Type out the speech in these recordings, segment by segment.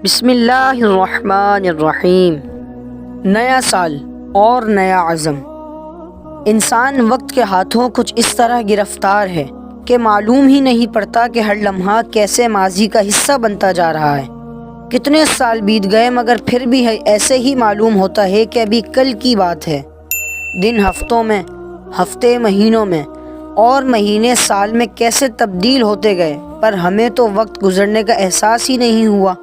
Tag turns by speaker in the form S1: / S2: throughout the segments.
S1: بسم اللہ الرحمن الرحیم۔ نیا سال اور نیا عزم۔ انسان وقت کے ہاتھوں کچھ اس طرح گرفتار ہے کہ معلوم ہی نہیں پڑتا کہ ہر لمحہ کیسے ماضی کا حصہ بنتا جا رہا ہے۔ کتنے سال بیت گئے مگر پھر بھی ایسے ہی معلوم ہوتا ہے کہ ابھی کل کی بات ہے۔ دن ہفتوں میں، ہفتے مہینوں میں اور مہینے سال میں کیسے تبدیل ہوتے گئے، پر ہمیں تو وقت گزرنے کا احساس ہی نہیں ہوا۔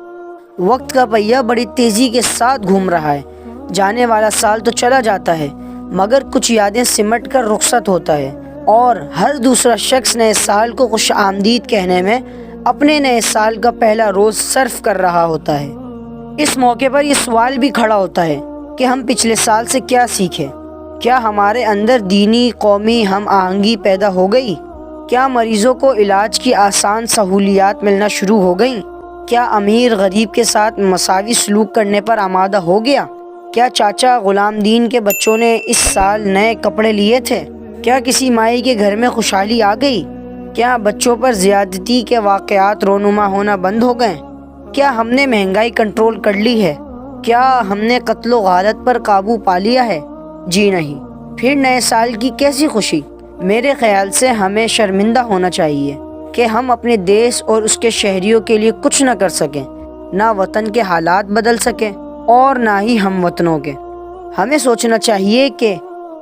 S1: وقت کا پہیہ بڑی تیزی کے ساتھ گھوم رہا ہے۔ جانے والا سال تو چلا جاتا ہے مگر کچھ یادیں سمٹ کر رخصت ہوتا ہے، اور ہر دوسرا شخص نئے سال کو خوش آمدید کہنے میں اپنے نئے سال کا پہلا روز صرف کر رہا ہوتا ہے۔ اس موقع پر یہ سوال بھی کھڑا ہوتا ہے کہ ہم پچھلے سال سے کیا سیکھے؟ کیا ہمارے اندر دینی قومی ہم آہنگی پیدا ہو گئی؟ کیا مریضوں کو علاج کی آسان سہولیات ملنا شروع ہو گئیں؟ کیا امیر غریب کے ساتھ مساوی سلوک کرنے پر آمادہ ہو گیا؟ کیا چاچا غلام دین کے بچوں نے اس سال نئے کپڑے لیے تھے؟ کیا کسی مائی کے گھر میں خوشحالی آ گئی؟ کیا بچوں پر زیادتی کے واقعات رونما ہونا بند ہو گئے؟ کیا ہم نے مہنگائی کنٹرول کر لی ہے؟ کیا ہم نے قتل و غارت پر قابو پا لیا ہے؟ جی نہیں۔ پھر نئے سال کی کیسی خوشی؟ میرے خیال سے ہمیں شرمندہ ہونا چاہیے کہ ہم اپنے دیش اور اس کے شہریوں کے لیے کچھ نہ کر سکیں، نہ وطن کے حالات بدل سکیں اور نہ ہی ہم وطنوں کے۔ ہمیں سوچنا چاہیے کہ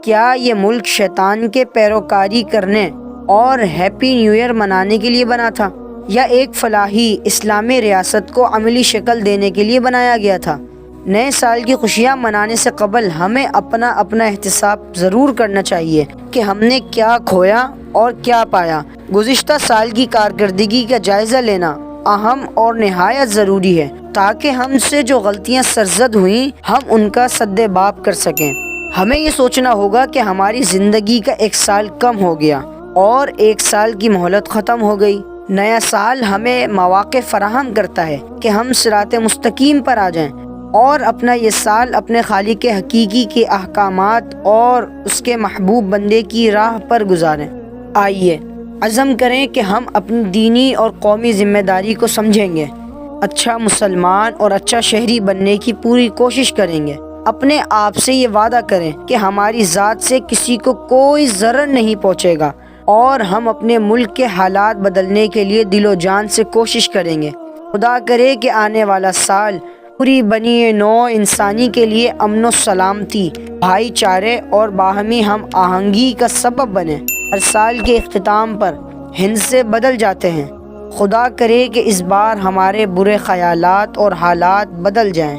S1: کیا یہ ملک شیطان کے پیروکاری کرنے اور ہیپی نیو ایئر منانے کے لیے بنا تھا، یا ایک فلاحی اسلامی ریاست کو عملی شکل دینے کے لیے بنایا گیا تھا؟ نئے سال کی خوشیاں منانے سے قبل ہمیں اپنا احتساب ضرور کرنا چاہیے کہ ہم نے کیا کھویا اور کیا پایا۔ گزشتہ سال کی کارکردگی کا جائزہ لینا اہم اور نہایت ضروری ہے تاکہ ہم سے جو غلطیاں سرزد ہوئیں ہم ان کا سد باب کر سکیں۔ ہمیں یہ سوچنا ہوگا کہ ہماری زندگی کا ایک سال کم ہو گیا اور ایک سال کی مہلت ختم ہو گئی۔ نیا سال ہمیں مواقع فراہم کرتا ہے کہ ہم صراط مستقیم پر آ جائیں اور اپنا یہ سال اپنے خالق حقیقی کے احکامات اور اس کے محبوب بندے کی راہ پر گزاریں۔ آئیے عزم کریں کہ ہم اپنی دینی اور قومی ذمہ داری کو سمجھیں گے، اچھا مسلمان اور اچھا شہری بننے کی پوری کوشش کریں گے۔ اپنے آپ سے یہ وعدہ کریں کہ ہماری ذات سے کسی کو کوئی ضرر نہیں پہنچے گا، اور ہم اپنے ملک کے حالات بدلنے کے لیے دل و جان سے کوشش کریں گے۔ خدا کرے کہ آنے والا سال پوری بنی نوع انسانی کے لیے امن و سلامتی، بھائی چارے اور باہمی ہم آہنگی کا سبب بنے۔ ہر سال کے اختتام پر ہندسے بدل جاتے ہیں، خدا کرے کہ اس بار ہمارے برے خیالات اور حالات بدل جائیں۔